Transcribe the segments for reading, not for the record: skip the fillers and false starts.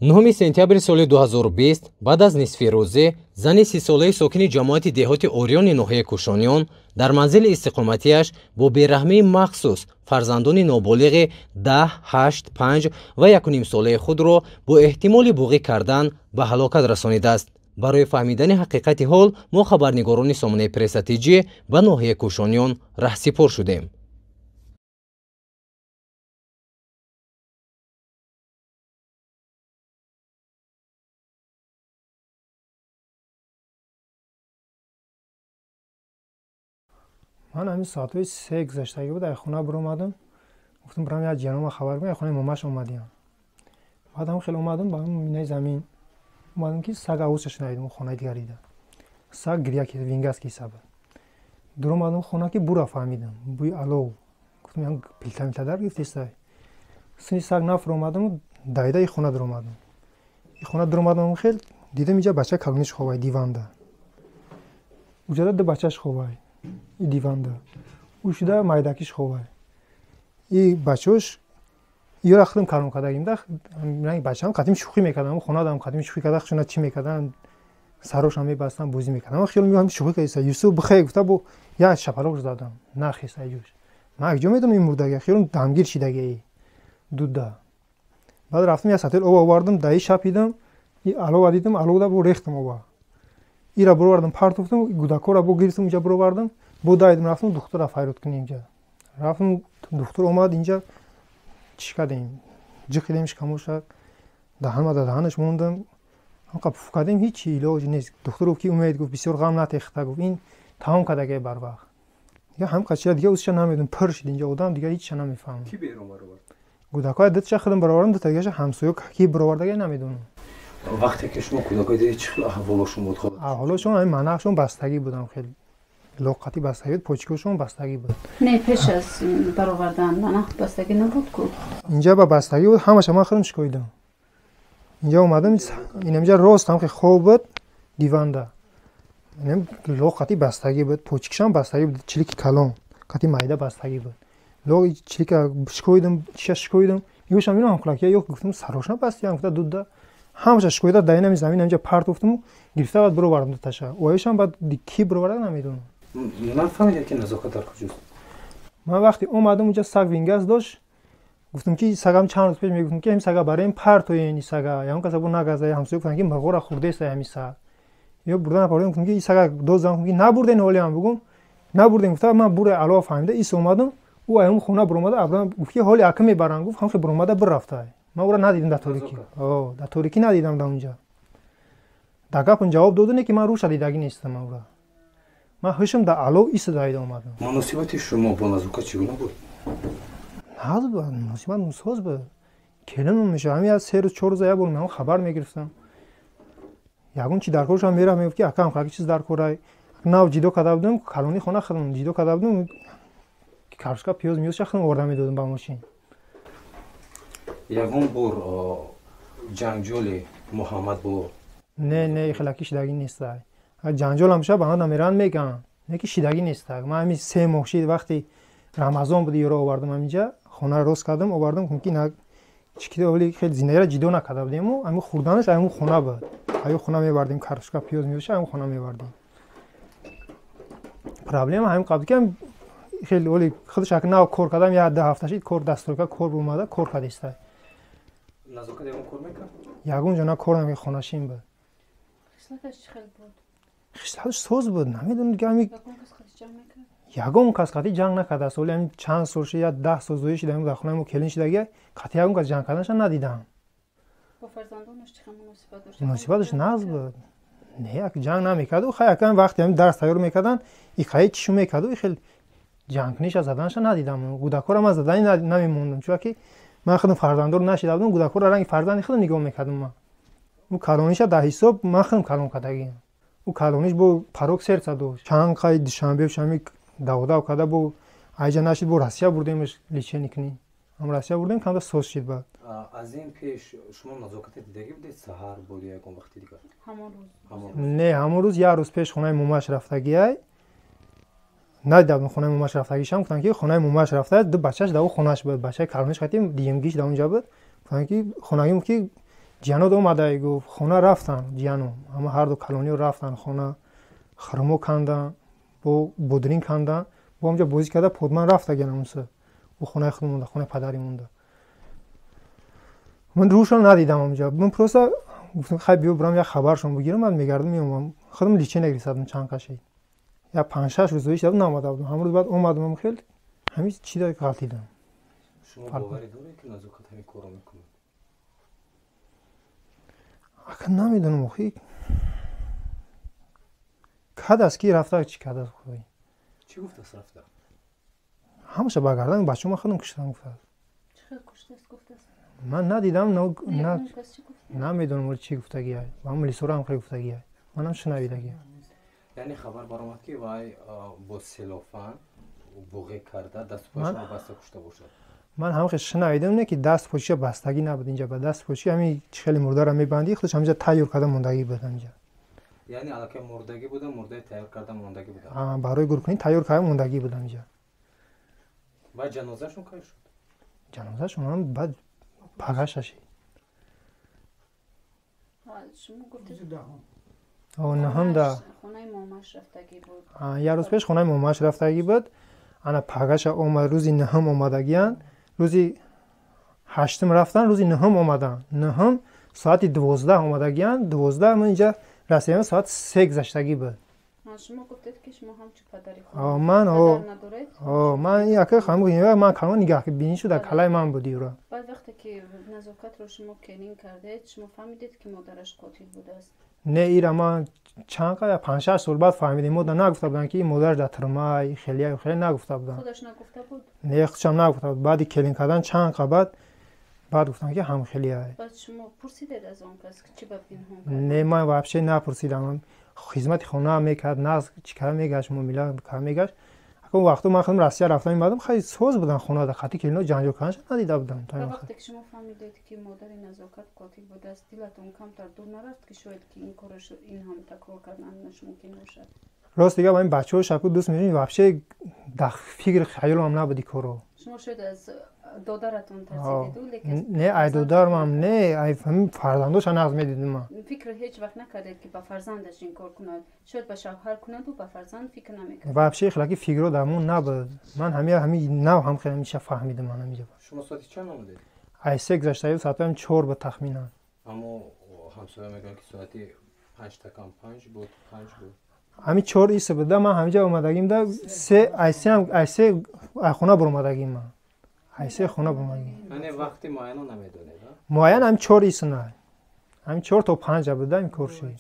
9 сентябри соли 2020 баъд аз нисфи рӯзӣ зани 30 солаи сокини ҷамоати деҳоти Орёни ноҳияи Кӯшониён дар манзили истиқоматиаш бо бераҳмии махсус фарзандони ноболиғи 10, 8, 5 ва 1.5 солаи худро бо эҳтимоли буғӣ кардан ба ҳалокат расонидааст. барои фаҳмидани ҳақиқати ҳол мо хабарнигорони сомонаи пресатиҷӣ ба ноҳияи Кӯшониён раҳсипор шудем. من همین ساعتهای 3 گذشتگی بود از خونه برآمدم، گفتم برام یه جناب خبر کنم، خونه ماماش اومدیم. بعد هم خیلی اومدم با مینای زمین اومدم که سگ آوسش ندیدم، خونه دیگری دیدم. سگ گریه کرد، وینگاس کیسه بود. دور اومدم خونه که برا فهمیدم بوی الو، گفتم هم پیلتا در گرفتیسته. سنی سگ نفر اومدم دایده ای خونه در اومدم. این خونه در اومدم خیلی دیدم اینجا بچه کلونیش خوابه دیوانده. اونجا دو بچه‌ش خوابه. این دیوانده او شده مایدکیش خوبه این بچه‌ش یه رختم کارم کردیم ده من بچه‌ام قدیم شوخی میکردم خونه دارم قدیم شوخی کردم شون چی میکردن سرش هم میبستم بازی میکردم خیلی میگم شوخی کردم یوسف بخیر گفته بو یا شپلق زدم نه خیسه جوش من اگه میدم این مردگی خیلی دمگیر شدگی دودا بعد رفتم یه ساتل او آوردم دایی شپیدم این الو دیدم الو دا بو ریختم او ایرا بروردم پارتوفتم گوداکورا بو گرفتم اینجا بروردم بو دایدم رفتم دکتر فایرود کنیم اینجا رفتم دکتر اومد اینجا چی کردیم جیکیدیمش کاموش دهنش موندم هم قف کردیم هیچ علاج نیست دکتر گفت که امید گفت بسیار غم نتیخته گفت این تمام کردگی بر وقت یا هم قضیه دیگه اوسش نمیدونم پرش اینجا آدم دیگه هیچ نمیفهمم کی بیرون برآورد گوداکای دت خودم برآوردم دت دیگه همسایه کی برآوردگی نمیدونم وقتی که شما کودکای دیگه چه خیلی احوالشون بود خود احوالشون همین مناخشون بستگی بودم خیلی لقتی بستگی بود پوچکشون بستگی بود نه پیش از برآوردن مناخ بستگی نبود کو اینجا با بستگی بود همش ما خودم شکویدم اینجا اومدم این اینجا راست هم که خوب بود دیوانده اینم لقتی بستگی بود پوچکشون بستگی بود چلیک کلام قتی مایده بستگی بود لو چلیک شکویدم شکویدم یوش هم اینو هم کلاکیا یو گفتم سروشنا بستیام گفت دود همش شکویدا داینم زمین اینجا پارت گفتم گرفته بعد برآوردم تاشا اویشم بعد کی برآورد نمیدونم من فهمیدم که نزاکت در کجاست من وقتی اومدم اونجا سگ وینگاس داشت گفتم که سگم چند روز پیش میگفتم که این سگا برای این پرت و این سگا یا اون کسا بو نگازه همسایه گفتن که مرغ را خورده است همین سگ یا بردن پاردم گفتم که این سگا دوزدم که نبردن ولی هم بگم نبردن گفتم من بوره علاوه فهمیده ایس اومدم او اون خونه برآمده ابرام گفت که حالی حکم میبرن گفت هم که برآمده برفته من او را ندیدم در تاریکی در تاریکی ندیدم در اونجا داگاپون جواب دادن که من روش دیدگی نیستم او را من هشم در علو ایست دایده اومدم مناسبت شما با نزاکت چگونه بود نه بود مناسبت مساز بود کلم میشه همین از 3 روز 4 روز یا بود من خبر میگرفتم یگون چی در کارش هم میرم میگفت که اکم خاکی چیز در کارای ناو جیدو کرده بودم کالونی خونه خودم جیدو کرده بودم کارشکا پیاز میوش خودم آوردم میدادم با ماشین یگون بور جنگجوی محمد بو نه خلاکی شدگی نیست جنجال همیشه با هم نمیرن میگن نه که شیدگی نیست من همین 3 ماه شد وقتی رمضان بود یورو آوردم اینجا خونه رو روز کردم آوردم که نه چیکیده ولی خیلی زنده را جیدو نکرده بودیم و همون خوردنش همون خونه بود همون خونه میبردیم کارشکا پیاز میوشه همون خونه میبردیم پرابلم همین قبل که خیلی ولی خودش اگه نه کار کردم یا 10 هفته شد کار دستورکا کار اومده کار کردیسته نزاکت یگون کار میکنه یگون جنا کار نمی خونه‌شین بود خیلی بود خیلی سوز بود نمیدونم دیگه همین یگون کس قطعی جنگ نکرده است ولی همین چند سال شد یا 10 سال زویش دیدم در خونه مو کلین شده دیگه قطعی یگون کس جنگ کردنش ندیدم با فرزندانش چه مناسبت داشت مناسبتش ناز بود نه یک جنگ نمیکرد و خیلی کم وقتی همین درس تیار میکردن این خیلی چیشو میکرد و خیلی جنگ نیش از زدنش ندیدم گوداکور هم از زدن نمیموندم چون که من خودم فرزندان نشیده بودم گوداکور رنگ فرزند خودم نگاه میکردم من اون کالونیش در حساب من خودم کالون کردگی او کالونیش بو پاروک سر صدو چند قای دوشنبه شمی داودا کدا بو ایجا نشید بو روسیه بردیمش لیچنیکنی هم روسیه بردیم کم سوس شد بعد از این پیش شما نزاکت دیدگی بودید سحر بود یا یکم وقتی دیگه همون روز نه همون روز یه روز پیش خونه ماماش رفتگی ندیدم خونه ماماش رفتگیشم گفتن که خونه ماماش رفته دو بچه‌ش دو خونه‌اش بود بچه کالونیش خاطی دیمگیش در اونجا بود گفتن که خونه‌ایم که ҷиянот омада гуфт хона рафтан ҷияном ҳама ҳарду калониҳо рафтан хона хурмо кандан бо будрин кандан бо ҳамҷа бозӣ карда подман рафта гиянамуса бо хонаи худ монда хонаи падари монда ман рӯшон надидам ҳамҷа ман просто гуфтам хай биё бурам як хабаршон бигирам ман мегардам меомам худам личенек рисадам чанд кашид як 5-6 рӯз ишдам намода будам ҳамрӯз баъд омадам хел ҳамин чида ғалтидам шумо боварӣ доред ки назокат ҳамин корро мекунад ака намедонам охи кад аст ки рафта чӣ кардааст худои чӣ гуфтааст рафта ҳамаша ба гардани бачаҳо худам куштам гуфтааст ман надидам намедонам оли чӣ гуфтагиай ба ҳам лисора хеле гуфтагиай манам шунавидагия яъне хабар баромад ки вай бо селофан буғӣ карда дасту поширо баста кушта бошад ман ҳам хел шунавидам не ки даст почиша бастагӣ набуд инҷа ба даст почи ҳамин хеле мурдаро мебандӣ худаш ҳамҷа тайёр карда мондагӣ буд ҳамҷа яъне аллакай мурдагӣ буда мурдаи тайёр карда мондагӣ буда барои гуркунӣ тайёр карда мондагӣ буд ҳамҷа ва ҷанозашон кай шуд ҷанозашон ҳам баъд пагаша шид наҳамда як рӯз пеш хонаи момааш рафтагӣ буд ана пагаша омад рӯзи наҳам омадагиян рӯзи ҳаштум рафтан рӯзи наҳам омадан наҳам соати 12 омадагиян 12 ман инҷа расиям соати 3 гузаштагӣ буд ман яка хамгӯ ман калон нигаҳ бинӣ шуда калаи ман буд юра баъд вақте ки назокатро шумо келин кардед шумо фаҳмидед ки модараш қотил будааст не ира ман чанд қадar 5-6 сол баъд фаҳмидем мода нагуфта буданд ки модараш дар тирмаи хелия хеле нагуфта буданд худаш нагуфта буд не худшам нагуфта буд баъди келин кардан чанд қабат баъд гуфтанд ки ҳамхелияй баъд шумо пурсидед аз он кас чӣ ба пинҳон не ман вообще напурсидам хизмати хона мекард нағз чӣ кар мегашт муомила кар мегашт акун вақту ман худам россия рафтам омадам хеле соз буданд хонада хати келино ҷанҷол карданша надида будам вақте ки шумо фаҳмидед ки модари назокат қотил будааст дилатон камтар дур нарафт ки шояд ки ин корро ин ҳам такрор карданаш мумкин бошад рост дига ба ин бачаҳо шаку дӯст мешавем вообще дар фикри хаёлам набуди корро шумо шояд аз додаратон тарсидеду лекин не ай додарам ҳам не ай фарзандоша нағз медидим ман фикр ҳеҷ вақт накардед ки ба фарзандаш ин кор кунад шояд ба шавҳар кунаду ба фарзанд фикр намекард вообще хелаки фикро дар мон набуд ман ҳамин нав ҳам хеле ҳамиша фаҳмидам ман ҳамиҷа шумо соати чанд омадед ай 3 гузаштагӣ соатам 4 буд тахминан аммо ҳамсоя мегӯянд ки соати 5 такам 5 буд 5 буд ҳамин 4 иса буда ман ҳамиҷа омадагим да 3 ай 3 ай хона буромадагим ман ай 3 хона буромадагим яъне вақти муайяно намедонед муайян ҳамин 4 иса на ҳамин 4 то 5 буда ин кор шид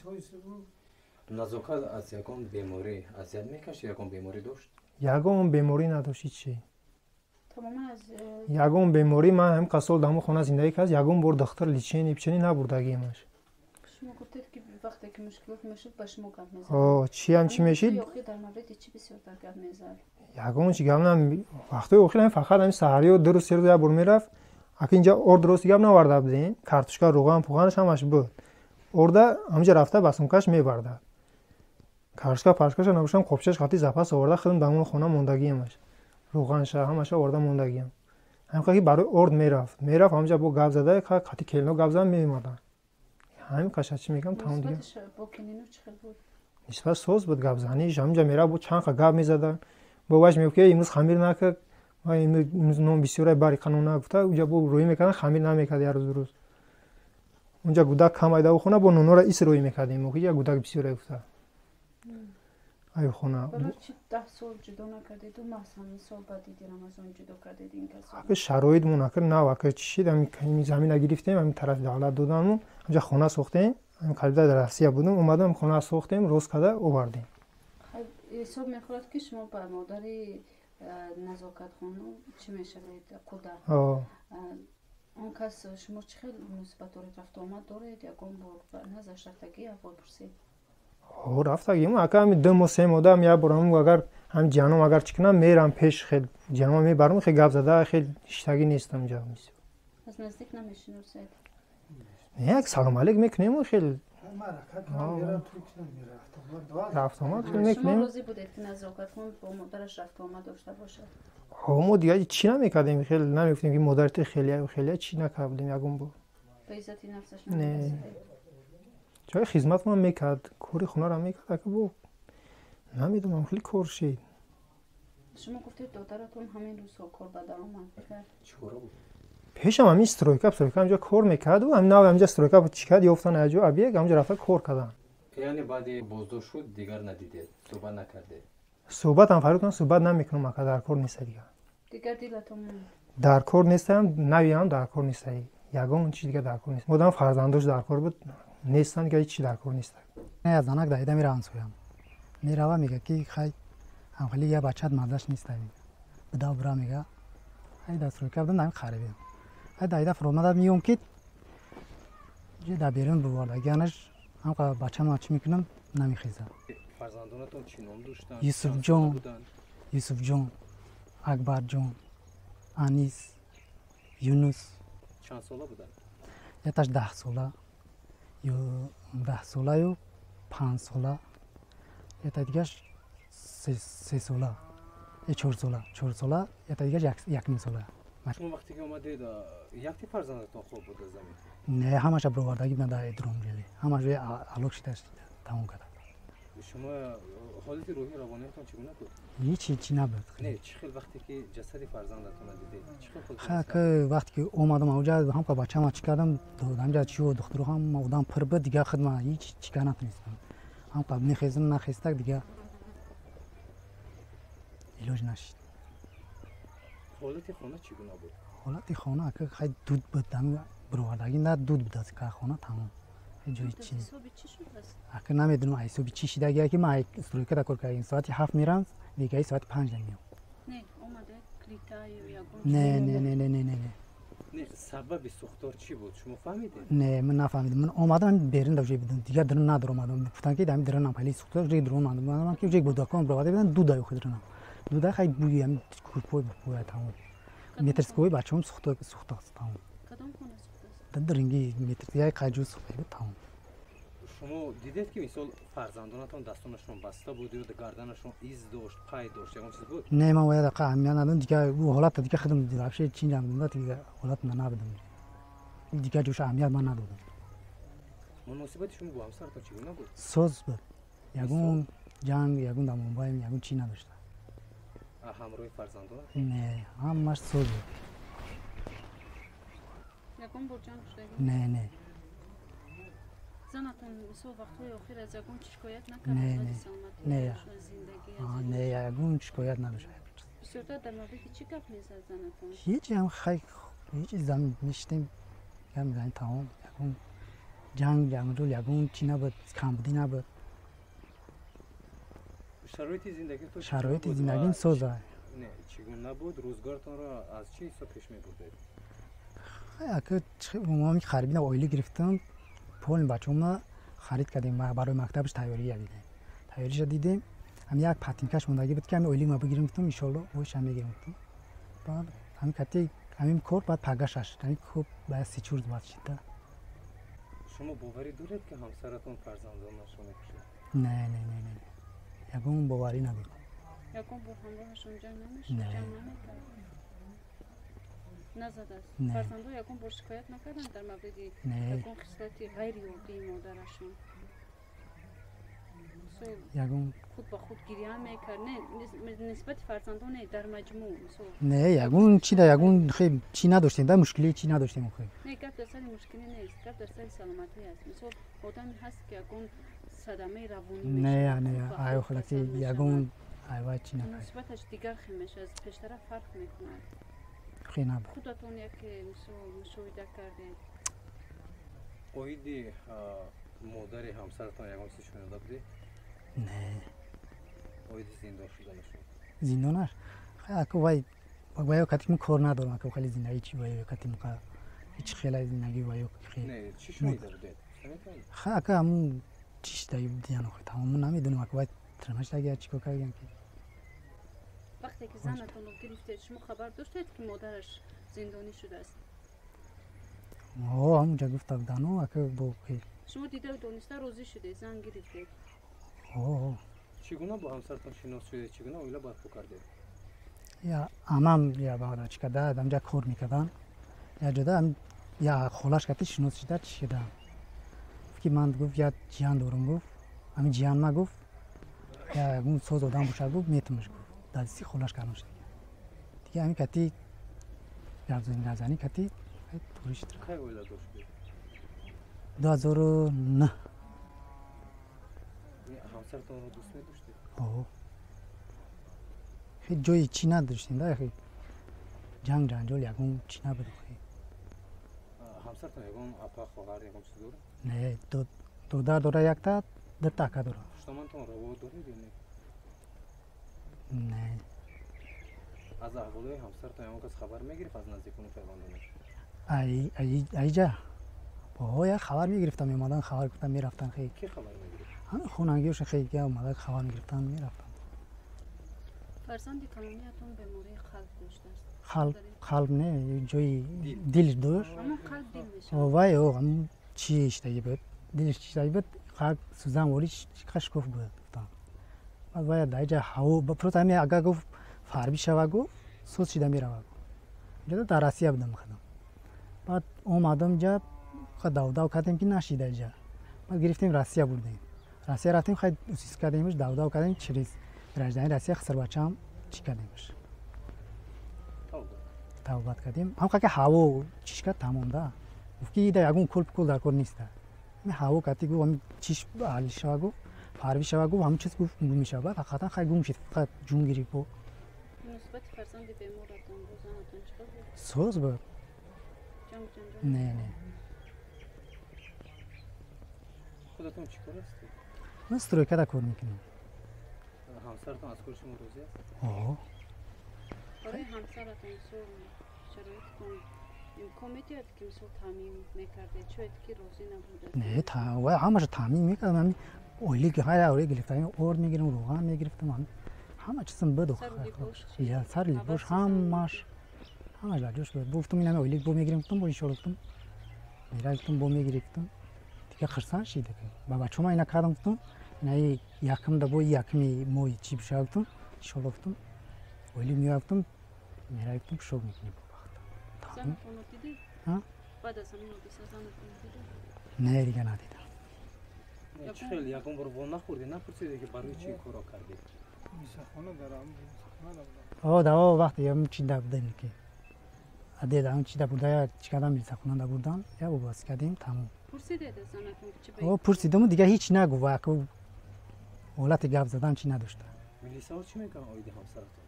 назокат аз ягон беморӣ азият мекашид ягон беморӣ дошт ягон беморӣ надошт чӣ тамоман аз ягон беморӣ ман ҳамин қасол дар ҳамон хона зиндагӣ кард ягон бор дохтар личени пичени набурдагимаш шумо гуфтед ки вақте ки мушкилот мешуд ба шумо гап мезад чӣ ҳам чӣ мешид охир дар мавриди чӣ бисёртар гап мезад ягон чӣ гап нам вақтои охир ҳамин фақат ҳамин саҳариё 2 рӯз 3 рӯз як бор мерафт аки инҷа орд рости гап наварда будем картошка руған пуғанаш ҳамаш буд орда ҳамҷа рафта ба сумкаш мебарда картошка паршкаша набошам қопчаш хати запас оварда худам дар мон хона мондагиямаш руғанша ҳамаша оварда мондагиям ҳамин ки барои орд мерафт ҳамҷа бо гап зада хати келино гап зада меомаданд ҳамин қаша чӣ мегам тамом дига бо келино чӣ хел буд нисбат соз буд гапзаниш ҳамҷа мерафт бо чанд қа гап мезада бо ваш мегуфт ки имрӯз хамир накард имрӯз ном бисёре бари қанон нагуфта унҷа бо рӯӣ мекардан хамир намекард як рӯз ду рӯз унҷа гудак кам айда хона бо нонора ис рӯӣ мекардем ки як гудак бисёре гуфта ай хона барои чӣ 10 сол ҷудо накардеду маҳз ҳамин сол баъди рамазон ҷудо кардед ин касо ака шароит монакр нав ака чӣ шид ҳамин замина гирифтем ҳамин тарафи давлат доданму ҳамҷа хона сохтем ҳамин қалида дар россия будем омадам хона сохтем рост карда овардем ҳисоб мехӯрад ки шумо ба модари назокатхону чӣ мешавед кӯдак он кас шумо чӣ хел муносибат доред рафтуомад доред ягон бор назаш рафтагӣ аҳвол пурсед рафтагим ака ҳамин 2 моҳ 3 моҳ як бор ҳамн агар ҳам ҷаном агар чӣ кунам мерам пеш хел ҷанома мебарам хел гап зада хел иштагӣ нестам ҷа аз наздик намешиносед як салом алейк мекунем хел рафтуомад хел мекунем шумо розӣ будед ки назокатхон бо модараш рафтуомад дошта бошад мо дига чӣ намекардем хел намегуфтем ки модарти хелия чӣ накарда будем ягон бор ба به عزت نفسش نه. نمی‌رسید. جای خدمت من میکرد، کاری خونه را میکرد که بو نمیدونم خیلی کورشید. شما گفتید دخترتون همین روزها کار به درآمد کرد. چیکار بود؟ پیشم همین استرویکا همینجا کار میکرد و همین همینجا استرویکا چیکار یافتن اجو ابیگ همینجا رفت کار کردن. یعنی بعد بازداشت شد دیگر ندیدید، صحبت نکردید. صحبت هم فرض کن صحبت نمیکنم که در کار نیست دیگر دلتون نمیاد. در کار نیستم، نویام در کار نیست. یگان چیز دیگه در کار نیست. مدام فرزندش در کار بود، نیستن که هیچ در کار نیست. نه از زنک دایده میرم سویم. میرم میگه که خیلی هم خیلی یه بچه‌ت مزدش نیست دیگه. بدا برا میگه. ای دست رو کردم نمی خریدم. ای دایده فرامد میگم که یه دبیرم بواردگیانش هم که بچه ما چی میکنم نمیخیزم. فرزندانتون چی نام داشتن؟ یوسف جان، اکبر جان، انیس، یونس. چند ساله بودن؟ یه تاش 10 ساله، یا 10 ساله یا 5 ساله، یه تا دیگهش 3 ساله، یه 4 ساله، یه تا دیگهش 1 ساله. شما وقتی که اومدید یکی فرزندتون خوب بود زمین؟ نه همش بروردگی بودن در ادرام جلی، همش روی علوق شده تمام کرد. شما حالت روحی روانیتون چگونه بود؟ هیچی نبود. نه چه خیلی وقتی که جسد فرزندتون دیدید چه خیلی خب که وقتی که اومدم اونجا هم که بچه‌م چی کردم دادم چیو دخترو هم اودم پر به دیگه خدمت هیچ چیکار نتونستم. هم قبل میخیزم نخیستک دیگه علاج نشد. حالت خونه چگونه بود؟ حالت خانه که خیلی دود بود دم بروردگی نه دود بود از که خانه تمام جای چی اگه نمیدونم حسابی چی شده اگه که ما استرویکا دکور کردیم ساعت 7 میرم دیگه ساعت 5 میام. نه اومده کلیتا یا نه نه سبب سوختار چی بود شما فهمیدید؟ نه من نفهمیدم. من اومدم بیرون دوجه بدم دیگه درن ندارم اومدم گفتن که دمی درن پلی سوختار ری درون اومدم من که یک بود کام برواده بدن دودای خودرنا دودا خیلی بوی هم کوپوی بود تمام مترسکوی بچه‌م سوخته است تمام. کدام خونه سوخته است؟ درنگی متر قاجو سوخته بود تمام. شما دیدید که مثلا فرزندانتون دستانشون بسته بود یا گردنشون ایز داشت پای داشت یا اون چیز بود؟ نه من باید دقیقا همیان ندارم دیگه او حالت دیگه خدم دیگه بشه چین جمع دیگه حالت من نبودم دیگه جوش اهمیت من ندادم. مناسبت شما با همسرتون چگونه بود؟ سوز بود. یگون جنگ یگون در منبع یگون چی نداشت. همراه فرزندان؟ نه همش سوز بود. یگون با جنگ شده؟ نه زنتون سو وقتی آخر از یگون شکایت نکرد؟ نه یگون شکایت نداشت. بسیار در مورد چی گپ میزد زنتون؟ هیچی هم خیلی هیچی زمین میشتیم هم میزنیم تمام یگون جنگ رو یگون چی نبود کمبودی نبود. شرایط زندگیم سوزه. نه چگونه نبود روزگارتون را از چی حساب پیش می‌بردید؟ اگه ما خریدیم اویلی گرفتم پول بچه‌مون خرید کردیم برای مکتبش تیاری دیدیم هم یک پاتینکاش موندگی بود که همین اویلی ما بگیریم گفتم ان شاء الله وش هم میگیریم بعد همین کتی همین کور بعد پگاشش یعنی خوب بعد 3-4 روز بعد شد. شما باوری دارید که همسرتون فرزندانشون میشه؟ نه یگون باوری ندارم. یگون با همراهشون جنگ نمیشه؟ نزد است. فرزندو یگون با شکایت نکردن در مورد یگون خصلت غیر یافته مادرشون؟ یگون خود با خود گریه میکرد نه نسبت فرزندان در مجموع نه یگون چی ده یگون خیلی چی نداشتیم ده مشکلی چی نداشتیم خیلی نه گپ در سر مشکلی نیست گپ در سر سلامتی است مثلا آدمی هست که یگون صدمه روانی میشه نه آیا خلاصی یگون آیا چی نه نسبتش دیگر خیمش از پیشتر فرق میکنه خیلی نبود. خودتون یک مشاهده کردید اویدی مادر همسرتون یگون چیزی شنیده بودی؟ نه اویدی زندان شده نشد؟ زندانش خیلی وای کتی کار ندارم که خیلی زندگی چی وای کتی مکا هیچ خیلی زندگی وای خیلی نه چی شنیده بودید؟ خیلی همون چیش دایی دیانو خیلی تمام نمیدونم که وای ترمش دیگه چیکار کردیم که وقتی که زنتون رو گرفتید شما خبر داشتید که مادرش زندانی شده است؟ همونجا گفتم دانو که با شما دیده و دانسته روزی شده زن گرفتید؟ چگونه با همسرتون شناس شده؟ چگونه اویلا باید کردید؟ یا امام یا بعد چیکار دادم جا کار میکردن یا جدا یا خلاص کردی شناس شده چی شده که من گفت یا جیان دارم گفت همین جیان ما گفت یا اون سوز آدم باشه گفت میتونمش گفت دستی خلاص کردم شد دیگه همین کتی گازانی کتی توریش کی اویلا داشت 2009 همسرتون رو دوست می‌داشتید اوه خیلی جایی چی نداشتیم ده خیلی جنگ جنجال یکون چی نبود خیلی همسرتون یکم اپا خواهر یکم چیز داره نه دو داره یک تا در تاکا داره شماتون رو دارید یا نه از احوال همسرتون یکم کس خبر میگیرید از نزدیکون پیوندونه ایجا با یا خبر میگرفتم میمادن خبر گفتم میرفتن خیلی کی خبر میگیرید همه خونگیوش خیلی که اومدن خبر میگرفتن میرفتن فرزند کلونیاتون بیماری قلب داشته است قلب نه جوی دل داشت اما قلب دل میشه وای او هم چی اشتایی بود دلش چی بود قلب سوزن ولیش کشکوف بود وای دایجا هوا بپرت همین اگه گفت فاربی شوا گفت سوز شده میره جدا در آسیا بودم خدام بعد اومدم جا داو کردیم که نشیده جا بعد گرفتیم روسیه بردیم روسیه رفتیم خیلی چیز کردیمش داو کردیم چریز راجدانی روسیه خسر بچه‌ام چی کردیمش توبت کردیم هم که هوا چیش کرد تمام ده گفت که ایده یگون کل در کار نیست می هوا کردی گفت همین چیش حالی شوا گفت فاربی شوا گفت همین چیز گفت گم میشه بعد حقیقتا خیلی گم شد فقط جون گیری کو نسبت فرزند بیمارتون روزانتون چقدر بود سوز بود جنگ نه خودتون چیکار هستید من استروکه کار میکنم همسرتون از کار شما راضی است اوه برای همسرتون سر شرایطتون امکان میدید که مثل تامین میکرده چه که راضی نبوده نه تا و همش تامین میکردم همین اویلی که های اویلی گرفتم اورد میگیرم روغن میگرفتم همه چیزم بدو یا سر لیبوش همش لاجوش بود گفتم اینا اویلی بو میگیرم گفتم بو شلوفتم میرفتم بو میگرفتم دیگه خرسان شید که بابا چما اینا کردم گفتم نه یکم دبو یکمی موی چی بشافتم شلوفتم اویلی میافتم میرفتم شو میکنم زنتون رو دیدید؟ بعد از همین حادثه زنتون رو دیدید؟ نه دیگه ندیدم چه خیلی یکم برو نخوردی نپرسیدی که برای چی کارا کردی میسخونه دارم دوا وقتی هم چی دبودن که دیدم چی دبوده چی کردم میسخونه دبودن یا باز کردیم تمام پرسیدید از زنتون که چه پرسیدم دیگه هیچ نگو واکو حالت گپ زدن چی نداشته میلیسا چی میگن آیدی همسرتون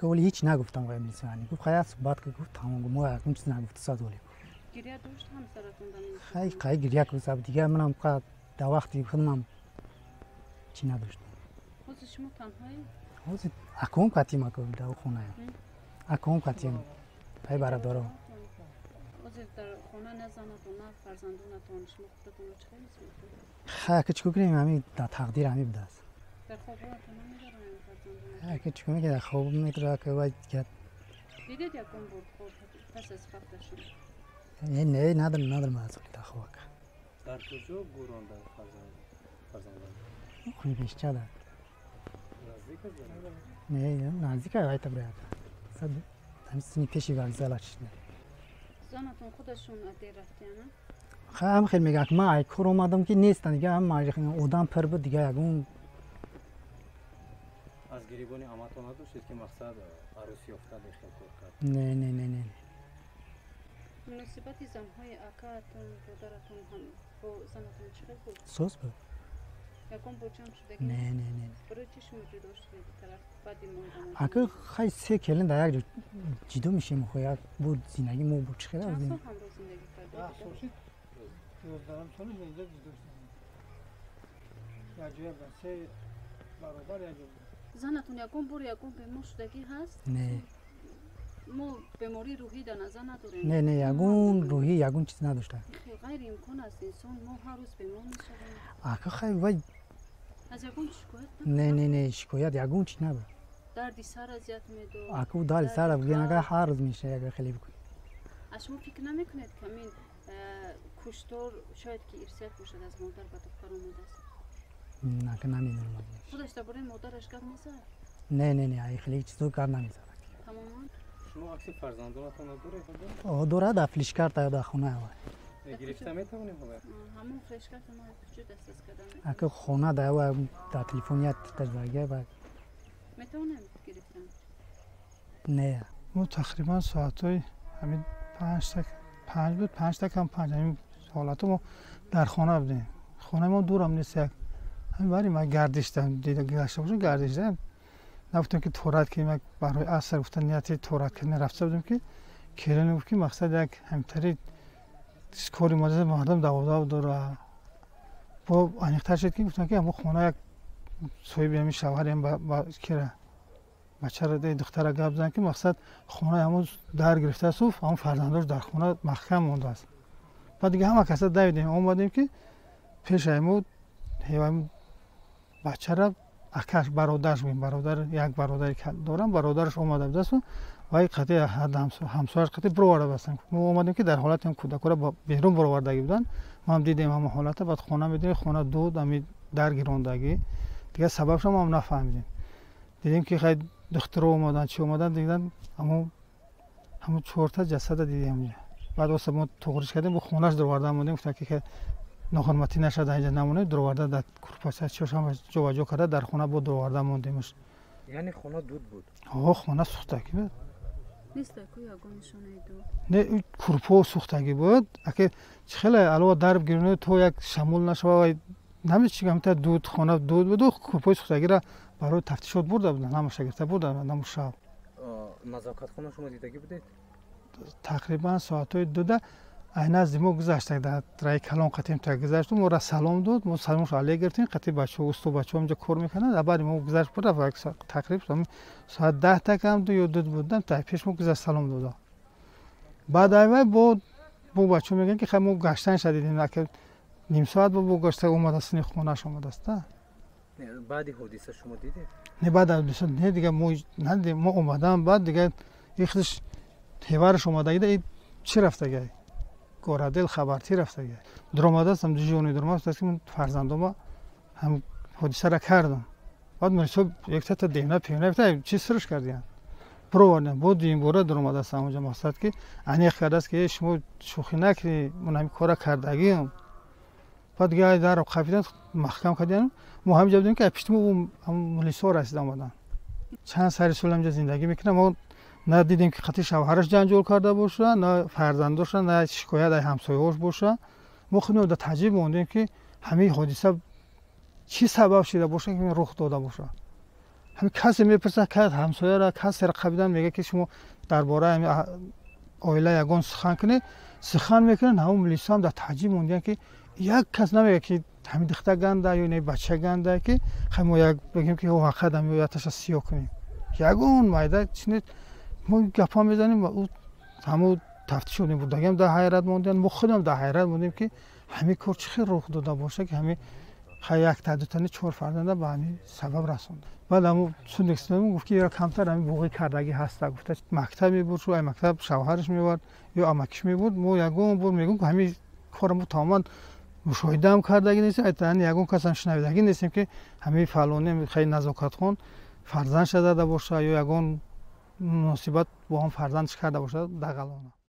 ولی هیچ نگفتم وای میلیسانی گفت خیلی صحبت که گفت تمام ما اون چیز نگفت ساز ولی گریه داشت همسرتون خیلی گریه کرد دیگه منم که در وقتی خودم چی نداشتم خود شما تنهایی خود اکوم کاتی ما که در خونه اکوم کاتیم ای برادرم در خونه نه زنتون نه فرزندونتون شما خودتون رو چه می‌سازید خیلی چیکار کنیم همین در تقدیر همین بوده است در خوابتون نمی‌دارن فرزندون که چیکار می‌کنه در خواب می‌تره که باید کرد دیدید یکم بود خواب پس از وقتشون نه ندارم مسئولی در خواب در کجا گوراندن فرزندان خونی بیشتر دار نزدیک نه نزدیک های تبریاد صد همین سنی پیشی وقت شده زنتون خودشون ادی رفتیانه خیلی خیلی میگه که من کار اومدم که نیستن دیگه هم آدم پر بود دیگه یکون از گریبانی اماتون نداشتید که مقصد عروسی افتاد خیلی کار کرد نه مناسبت زنهای اکاتون برادرتون هم با زنتون چقدر بود؟ سوز بود یکم بچم شده نه برای چشم وجود داشت به طرف بعدی موندن اگه خیلی سه کلن در یک جدا میشیم خواهد بود زندگی مو بود چقدر چند از سال این هم رو زندگی کرده؟ 12 سال اینجا داشتم یا جوی سه برابر یا جوی زنتون یکم به ما شدگی هست؟ نه ما بیماری روحی در نظر نداریم نه یگون روحی یگون چیز نداشته غیر امکان است انسان ما هر روز بیمار میشویم اگه خیلی وای از یکم شکایت نه شکایت یگون چی نبود دردی سر اذیت میدو اگه داری سر بگین اگه هر روز میشه اگه خیلی بکنی از شما فکر نمیکنید که این کشتار شاید که ارثیت باشد از مادر به دختر اومده است نه که نمیدونم خودش درباره مادرش گپ میزد نه ای خیلی چیزو کار نمیزد تماما شما عکس فرزندانتون رو دارید؟ آه داره در فلش کارت در خونه گرفته میتونیم همون فلش کارت ما کجا دسترس کردن؟ اگه خونه در و در تلفنیت تجربه و میتونیم گرفتن؟ نه ما تقریبا ساعتای همین 5 بود 5 تا کم 5 همین حالت ما در خانه بودیم. خانه ما دورم نیست یک همین باری ما گردشتم دیده گشته باشم گردشتم نفتم که تورات که ما برای عصر گفتن نیت تورات که رفته بودیم که کلن گفت که مقصد یک همتری کاری ماده مردم دواداو داره با انیختر شد که گفتن که همون خانه یک صاحب همین شوهر هم با کره بچه را دختر گپ زدن که مقصد خانه همون در گرفته است و همون فرزنداش در خانه محکم مونده است. بعد دیگه همه کسا دویدیم اومدیم که پیش همون بچه را اکش برادرش بیم برادر یک برادری که دارم برادرش اومده بود است و یک قطعه همسایش قطعه بروارده بستن. ما اومدیم که در حالت هم کودک را بیرون برووردگی بودن. ما هم دیدیم همون حالت بعد خانه میدیم خانه دود همین در گیراندگی دیگه سببش هم نفهمیدیم. دیدیم که خیلی دختر اومدن چی اومدن دیدن همون 4 تا جسد دیدیم اونجا. بعد واسه ما توغرش کردیم با خونش دروارده موندیم گفتن که ناحرمتی نشده اینجا نمونه دروارده در کورپاس چشم جوجو کرده در خونه بود دروارده موندیمش. یعنی خونه دود بود. خونه سوختگی بود. نیست کو یگانشون دود. نه کورپا سوختگی بود. اگه خیلی علاوه درب گیرونه تو یک شمول نشوه نمیشه چیگم تا دود خونه دود بود و کورپای سوختگی را برای تفتیشات برده بودن همه شگرفته بودن همون شب. نزاکت خونه شما دیدگی بودید؟ تقریبا ساعتای 2 این از ما گذشته در رای کلان قطیم تا گذشتم ما را سلام داد ما سلامش علیه گرفتیم قطعی بچه و بچه اونجا کار میکنن بعد ما گذشت بود و تقریبا ساعت 10 تا کم دو یا دود بودن تا پیش ما گذشت سلام داد. بعد ایوای با بچه میگن که خیلی ما گشتن شدیدیم که نیم ساعت با گشته اومده سنی خونه‌اش اومده است. بعد حادثه شما دیدید؟ نه بعد حادثه نه دیگه ما اومدم بعد دیگه یخش هیوارش اومده ایده چی رفته گه گورادل خبرتی رفته گه درآمده استم دیجونی درآمده است که من فرزندم هم حادثه را کردم بعد من صبح یک تا دینا پیونه چی سرش کردین پروانه بود این بوره درآمده است اونجا مقصد که انیخ کرده است که شما شوخی نکنی من همین کارا کردگیم بعد دیگه در رو خفیدن محکم کردن ما هم جبدیم که پیشتم ملیسا رسید آمدن چند سال سال اینجا زندگی میکنم ما نه دیدیم که خطی شوهرش جنجال کرده باشه نه فرزنداش نه شکایت از همسایه‌اش باشه ما خودمون در تعجب موندیم که همین حادثه چی سبب شده باشه که رخ داده باشه. همین کسی میپرسه که همسایه را کسی را خبیدن میگه که شما درباره همین اویله یگان سخن کنه سخن میکنن همون ملیسا هم در تعجب موندن که یک کس نمیگه که همین دختر گنده یا نه بچه گنده که ما یک بگیم که او حق دم یا تاش سیاه کنیم یگان مایده چنین ما گپا میزنیم و او همو تفتیش شدیم بود دیگه در حیرت موندیم ما خودم در حیرت موندیم که همین کار چه رخ داده باشه که همین یک تا دو تا 4 فرزند به همین سبب رسوند. بعد همو سوندکستم گفت که یا کمتر همین بوقی کردگی هست گفته مکتبی بود شو مکتب شوهرش میبرد یا امکش میبرد ما یگان بود میگم که همین کارمو تمام مشاهده هم کردگی نیستیم اتفاقا یگان کس هم شنیدگی نیستیم که همین فلانه خیلی نزاکت خون فرزند شده باشه یا یگان مناسبت با هم فرزندش کرده باشه دغلانه